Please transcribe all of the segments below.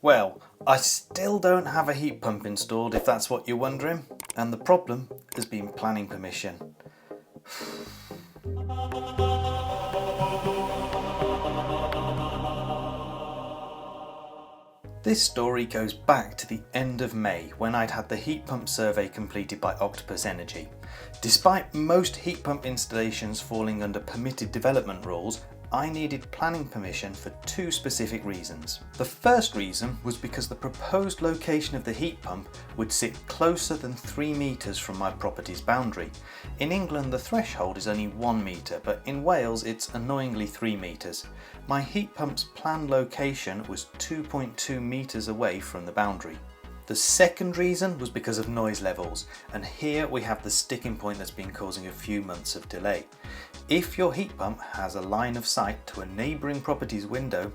Well, I still don't have a heat pump installed if that's what you're wondering, and the problem has been planning permission. This story goes back to the end of May when I'd had the heat pump survey completed by Octopus Energy. Despite most heat pump installations falling under permitted development rules, I needed planning permission for two specific reasons. The first reason was because the proposed location of the heat pump would sit closer than 3 metres from my property's boundary. In England the threshold is only 1 metre, but in Wales it's annoyingly 3 metres. My heat pump's planned location was 2.2 metres away from the boundary. The second reason was because of noise levels, and here we have the sticking point that's been causing a few months of delay. If your heat pump has a line of sight to a neighbouring property's window,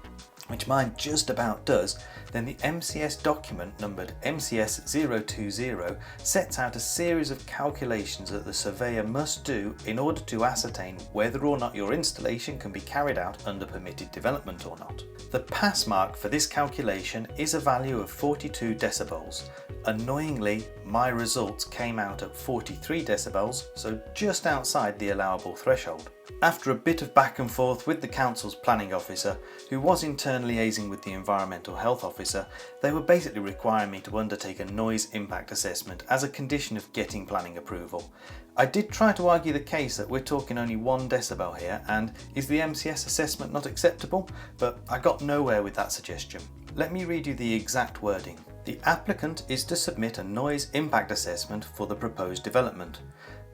which mine just about does, then the MCS document numbered MCS 020 sets out a series of calculations that the surveyor must do in order to ascertain whether or not your installation can be carried out under permitted development or not. The pass mark for this calculation is a value of 42 decibels. Annoyingly, my results came out at 43 decibels, so just outside the allowable threshold. After a bit of back and forth with the council's planning officer, who was in turn liaising with the environmental health officer, they were basically requiring me to undertake a noise impact assessment as a condition of getting planning approval. I did try to argue the case that we're talking only 1 decibel here, and is the MCS assessment not acceptable? But I got nowhere with that suggestion. Let me read you the exact wording. The applicant is to submit a noise impact assessment for the proposed development.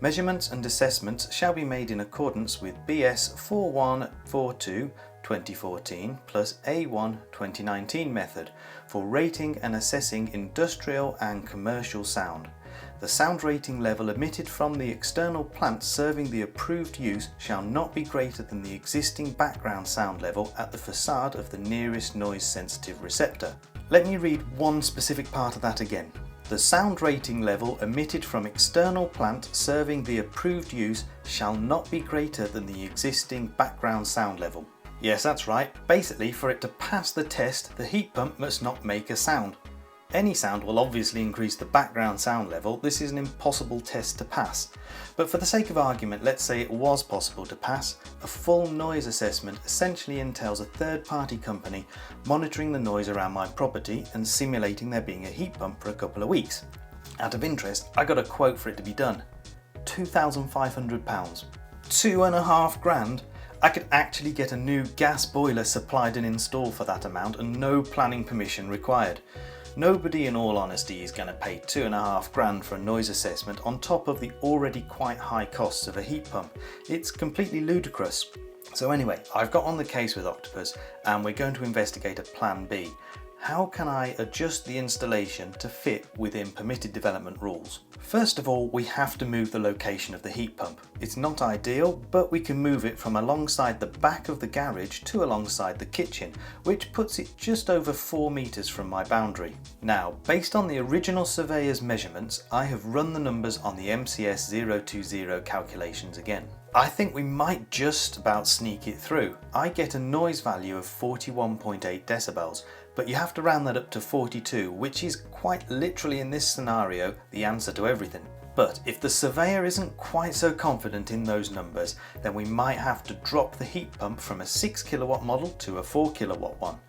Measurements and assessments shall be made in accordance with BS 4142 2014 plus A1 2019 method for rating and assessing industrial and commercial sound. The sound rating level emitted from the external plant serving the approved use shall not be greater than the existing background sound level at the facade of the nearest noise sensitive receptor. Let me read one specific part of that again. The sound rating level emitted from external plant serving the approved use shall not be greater than the existing background sound level. Yes, that's right. Basically, for it to pass the test, the heat pump must not make a sound. Any sound will obviously increase the background sound level. This is an impossible test to pass. But for the sake of argument, let's say it was possible to pass. A full noise assessment essentially entails a third-party company monitoring the noise around my property and simulating there being a heat pump for a couple of weeks. Out of interest, I got a quote for it to be done. £2,500. £2.5 grand? I could actually get a new gas boiler supplied and installed for that amount and no planning permission required. Nobody, in all honesty, is going to pay £2.5 grand for a noise assessment on top of the already quite high costs of a heat pump. It's completely ludicrous. So anyway, I've got on the case with Octopus and we're going to investigate a plan B. How can I adjust the installation to fit within permitted development rules? First of all, we have to move the location of the heat pump. It's not ideal, but we can move it from alongside the back of the garage to alongside the kitchen, which puts it just over 4 metres from my boundary. Now, based on the original surveyor's measurements, I have run the numbers on the MCS 020 calculations again. I think we might just about sneak it through. I get a noise value of 41.8 decibels, but you have to round that up to 42, which is quite literally in this scenario the answer to everything. But if the surveyor isn't quite so confident in those numbers, then we might have to drop the heat pump from a 6 kilowatt model to a 4 kilowatt one.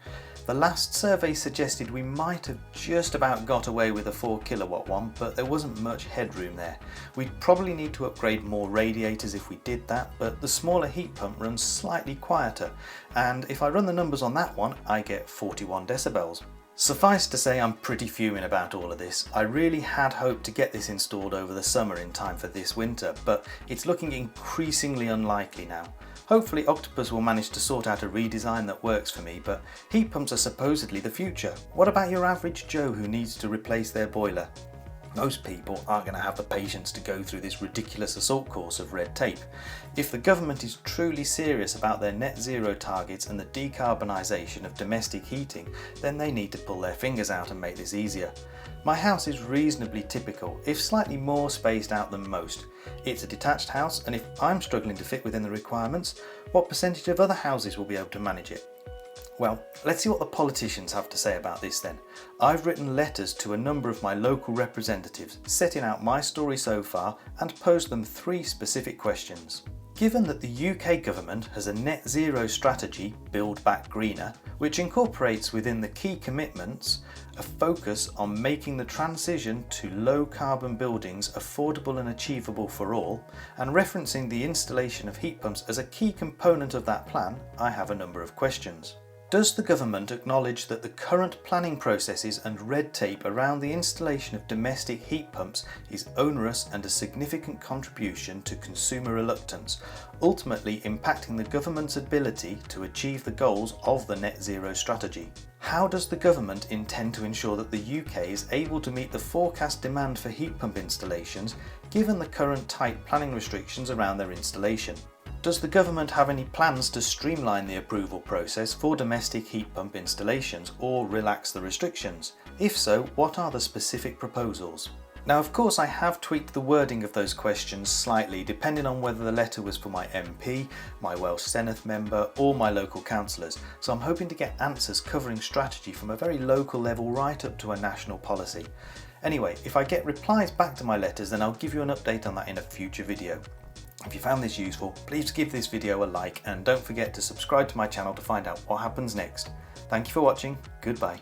The last survey suggested we might have just about got away with a 4 kilowatt one, but there wasn't much headroom there. We'd probably need to upgrade more radiators if we did that, but the smaller heat pump runs slightly quieter, and if I run the numbers on that one, I get 41 decibels. Suffice to say, I'm pretty fuming about all of this. I really had hoped to get this installed over the summer in time for this winter, but it's looking increasingly unlikely now. Hopefully Octopus will manage to sort out a redesign that works for me, but heat pumps are supposedly the future. What about your average Joe who needs to replace their boiler? Most people aren't going to have the patience to go through this ridiculous assault course of red tape. If the government is truly serious about their net zero targets and the decarbonisation of domestic heating, then they need to pull their fingers out and make this easier. My house is reasonably typical, if slightly more spaced out than most. It's a detached house, and if I'm struggling to fit within the requirements, what percentage of other houses will be able to manage it? Well, let's see what the politicians have to say about this then. I've written letters to a number of my local representatives, setting out my story so far and posed them 3 specific questions. Given that the UK government has a net zero strategy, Build Back Greener, which incorporates within the key commitments a focus on making the transition to low carbon buildings affordable and achievable for all, and referencing the installation of heat pumps as a key component of that plan, I have a number of questions. Does the government acknowledge that the current planning processes and red tape around the installation of domestic heat pumps is onerous and a significant contribution to consumer reluctance, ultimately impacting the government's ability to achieve the goals of the net zero strategy? How does the government intend to ensure that the UK is able to meet the forecast demand for heat pump installations given the current tight planning restrictions around their installation? Does the government have any plans to streamline the approval process for domestic heat pump installations or relax the restrictions? If so, what are the specific proposals? Now, of course, I have tweaked the wording of those questions slightly depending on whether the letter was for my MP, my Welsh Senedd member or my local councillors, so I'm hoping to get answers covering strategy from a very local level right up to a national policy. Anyway, if I get replies back to my letters, then I'll give you an update on that in a future video. If you found this useful, please give this video a like and don't forget to subscribe to my channel to find out what happens next. Thank you for watching, goodbye.